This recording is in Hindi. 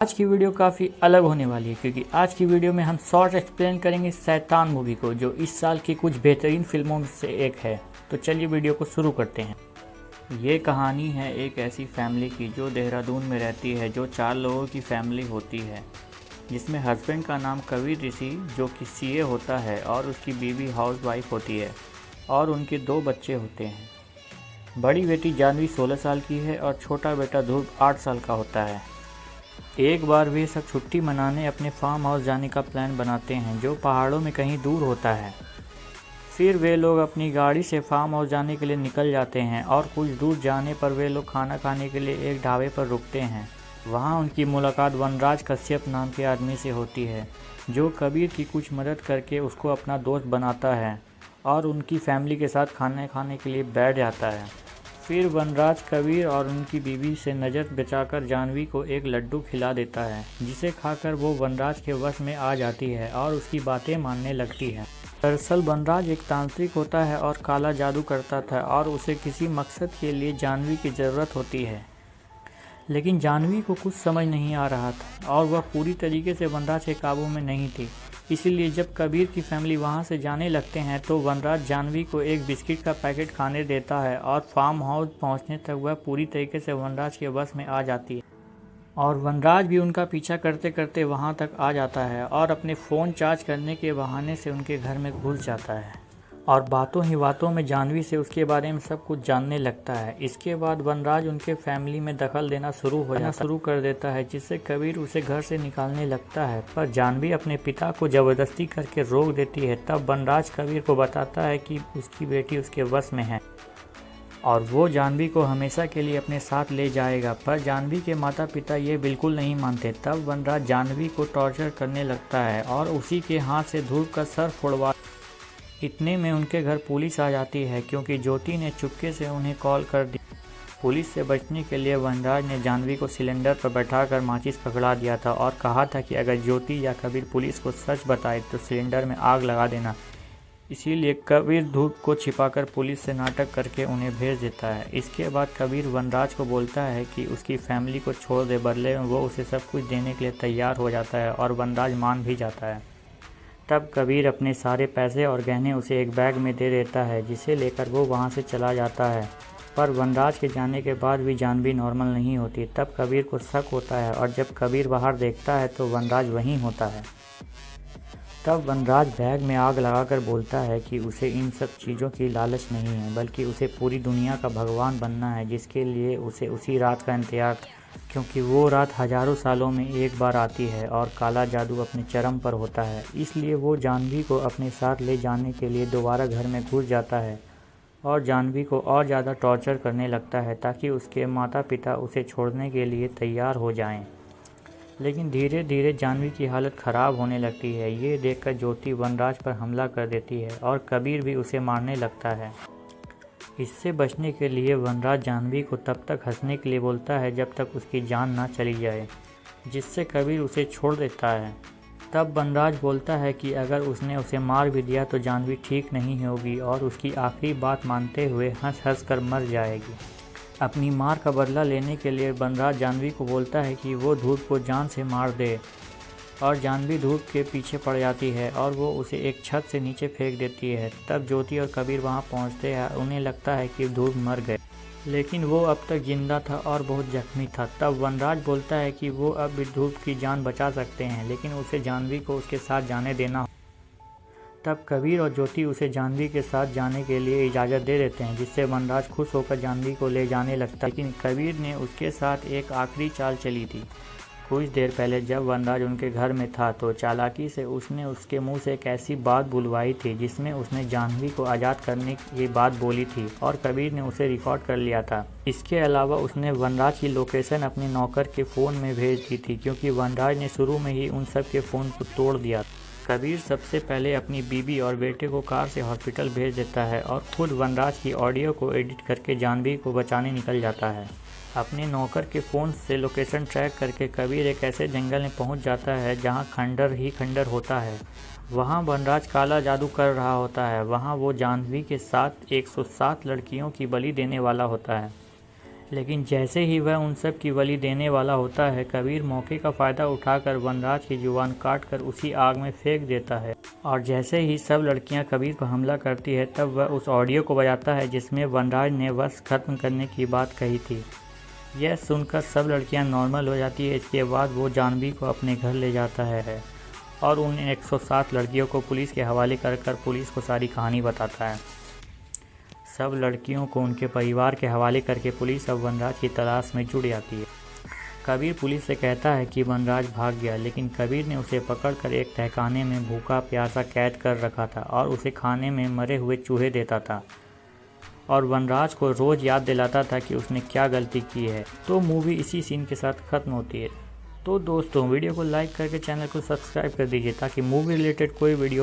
आज की वीडियो काफ़ी अलग होने वाली है क्योंकि आज की वीडियो में हम शॉर्ट एक्सप्लेन करेंगे शैतान मूवी को, जो इस साल की कुछ बेहतरीन फिल्मों में से एक है। तो चलिए वीडियो को शुरू करते हैं। ये कहानी है एक ऐसी फैमिली की जो देहरादून में रहती है, जो 4 लोगों की फैमिली होती है, जिसमें हस्बैंड का नाम कबीर ऋषि जो कि सीए होता है और उसकी बीवी हाउस वाइफ होती है और उनके 2 बच्चे होते हैं। बड़ी बेटी जानवी 16 साल की है और छोटा बेटा ध्रुव 8 साल का होता है। एक बार वे सब छुट्टी मनाने अपने फार्म हाउस जाने का प्लान बनाते हैं, जो पहाड़ों में कहीं दूर होता है। फिर वे लोग अपनी गाड़ी से फार्म हाउस जाने के लिए निकल जाते हैं और कुछ दूर जाने पर वे लोग खाना खाने के लिए एक ढाबे पर रुकते हैं। वहाँ उनकी मुलाकात वनराज कश्यप नाम के आदमी से होती है, जो कबीर की कुछ मदद करके उसको अपना दोस्त बनाता है और उनकी फैमिली के साथ खाना खाने के लिए बैठ जाता है। फिर वनराज कबीर और उनकी बीवी से नज़र बचाकर जानवी को एक लड्डू खिला देता है, जिसे खाकर वो वनराज के वश में आ जाती है और उसकी बातें मानने लगती है। दरअसल वनराज एक तांत्रिक होता है और काला जादू करता था और उसे किसी मकसद के लिए जानवी की ज़रूरत होती है, लेकिन जानवी को कुछ समझ नहीं आ रहा था और वह पूरी तरीके से वनराज के काबू में नहीं थी। इसीलिए जब कबीर की फैमिली वहां से जाने लगते हैं तो वनराज जानवी को एक बिस्किट का पैकेट खाने देता है और फार्म हाउस पहुंचने तक वह पूरी तरीके से वनराज के वश में आ जाती है और वनराज भी उनका पीछा करते करते वहां तक आ जाता है और अपने फ़ोन चार्ज करने के बहाने से उनके घर में घुस जाता है और बातों ही बातों में जानवी से उसके बारे में सब कुछ जानने लगता है। इसके बाद वनराज उनके फैमिली में दखल देना शुरू कर देता है, जिससे कबीर उसे घर से निकालने लगता है, पर जानवी अपने पिता को ज़बरदस्ती करके रोक देती है। तब वनराज कबीर को बताता है कि उसकी बेटी उसके वश में है और वो जानवी को हमेशा के लिए अपने साथ ले जाएगा, पर जानवी के माता पिता ये बिल्कुल नहीं मानते। तब वनराज जानवी को टॉर्चर करने लगता है और उसी के हाथ से ध्रुव का सर फोड़वा। इतने में उनके घर पुलिस आ जाती है, क्योंकि ज्योति ने चुपके से उन्हें कॉल कर दी। पुलिस से बचने के लिए वनराज ने जानवी को सिलेंडर पर बैठाकर माचिस पकड़ा दिया था और कहा था कि अगर ज्योति या कबीर पुलिस को सच बताए तो सिलेंडर में आग लगा देना। इसीलिए कबीर धूप को छिपाकर पुलिस से नाटक करके उन्हें भेज देता है। इसके बाद कबीर वनराज को बोलता है कि उसकी फैमिली को छोड़ दे, बदले में वो उसे सब कुछ देने के लिए तैयार हो जाता है और वनराज मान भी जाता है। तब कबीर अपने सारे पैसे और गहने उसे एक बैग में दे देता है, जिसे लेकर वो वहाँ से चला जाता है। पर वनराज के जाने के बाद भी जानवी नॉर्मल नहीं होती। तब कबीर को शक होता है और जब कबीर बाहर देखता है तो वनराज वहीं होता है। तब वनराज बैग में आग लगाकर बोलता है कि उसे इन सब चीज़ों की लालच नहीं है, बल्कि उसे पूरी दुनिया का भगवान बनना है, जिसके लिए उसे उसी रात का इंतजार, क्योंकि वो रात हजारों सालों में एक बार आती है और काला जादू अपने चरम पर होता है। इसलिए वो जानवी को अपने साथ ले जाने के लिए दोबारा घर में घुस जाता है और जानवी को और ज़्यादा टॉर्चर करने लगता है, ताकि उसके माता पिता उसे छोड़ने के लिए तैयार हो जाएं। लेकिन धीरे धीरे जानवी की हालत ख़राब होने लगती है। ये देखकर ज्योति वनराज पर हमला कर देती है और कबीर भी उसे मारने लगता है। इससे बचने के लिए वनराज जानवी को तब तक हंसने के लिए बोलता है जब तक उसकी जान ना चली जाए, जिससे कबीर उसे छोड़ देता है। तब वनराज बोलता है कि अगर उसने उसे मार भी दिया तो जानवी ठीक नहीं होगी और उसकी आखिरी बात मानते हुए हंस हंस कर मर जाएगी। अपनी मार का बदला लेने के लिए वनराज जानवी को बोलता है कि वो ध्रुव को जान से मार दे और जानवी ध्रुव के पीछे पड़ जाती है और वो उसे एक छत से नीचे फेंक देती है। तब ज्योति और कबीर वहाँ पहुँचते हैं। उन्हें लगता है कि ध्रुव मर गए, लेकिन वो अब तक जिंदा था और बहुत जख्मी था। तब वनराज बोलता है कि वो अब भी ध्रुव की जान बचा सकते हैं, लेकिन उसे जानवी को उसके साथ जाने देना। तब कबीर और ज्योति उसे जानवी के साथ जाने के लिए इजाज़त दे देते हैं, जिससे वनराज खुश होकर जानवी को ले जाने लगता है। लेकिन कबीर ने उसके साथ एक आखिरी चाल चली थी। कुछ देर पहले जब वनराज उनके घर में था तो चालाकी से उसने उसके मुंह से एक ऐसी बात बुलवाई थी जिसमें उसने जानवी को आज़ाद करने की बात बोली थी और कबीर ने उसे रिकॉर्ड कर लिया था। इसके अलावा उसने वनराज की लोकेशन अपने नौकर के फ़ोन में भेज दी थी, क्योंकि वनराज ने शुरू में ही उन सब के फ़ोन को तोड़ दिया। कबीर सबसे पहले अपनी बीबी और बेटे को कार से हॉस्पिटल भेज देता है और खुद वनराज की ऑडियो को एडिट करके जानवी को बचाने निकल जाता है। अपने नौकर के फ़ोन से लोकेशन ट्रैक करके कबीर एक ऐसे जंगल में पहुंच जाता है जहां खंडर ही खंडर होता है। वहां वनराज काला जादू कर रहा होता है। वहां वो जानवी के साथ 107 लड़कियों की बलि देने वाला होता है। लेकिन जैसे ही वह उन सब की बलि देने वाला होता है, कबीर मौके का फ़ायदा उठाकर वनराज की जुबान काटकर उसी आग में फेंक देता है। और जैसे ही सब लड़कियां कबीर पर हमला करती है, तब वह उस ऑडियो को बजाता है जिसमें वनराज ने वश खत्म करने की बात कही थी। यह सुनकर सब लड़कियां नॉर्मल हो जाती है। इसके बाद वो जानवी को अपने घर ले जाता है और उन 107 लड़कियों को पुलिस के हवाले कर पुलिस को सारी कहानी बताता है। सब लड़कियों को उनके परिवार के हवाले करके पुलिस अब वनराज की तलाश में जुट जाती है। कबीर पुलिस से कहता है कि वनराज भाग गया, लेकिन कबीर ने उसे पकड़कर एक तहखाने में भूखा प्यासा कैद कर रखा था और उसे खाने में मरे हुए चूहे देता था और वनराज को रोज़ याद दिलाता था कि उसने क्या गलती की है। तो मूवी इसी सीन के साथ ख़त्म होती है। तो दोस्तों, वीडियो को लाइक करके चैनल को सब्सक्राइब कर दीजिए ताकि मूवी रिलेटेड कोई वीडियो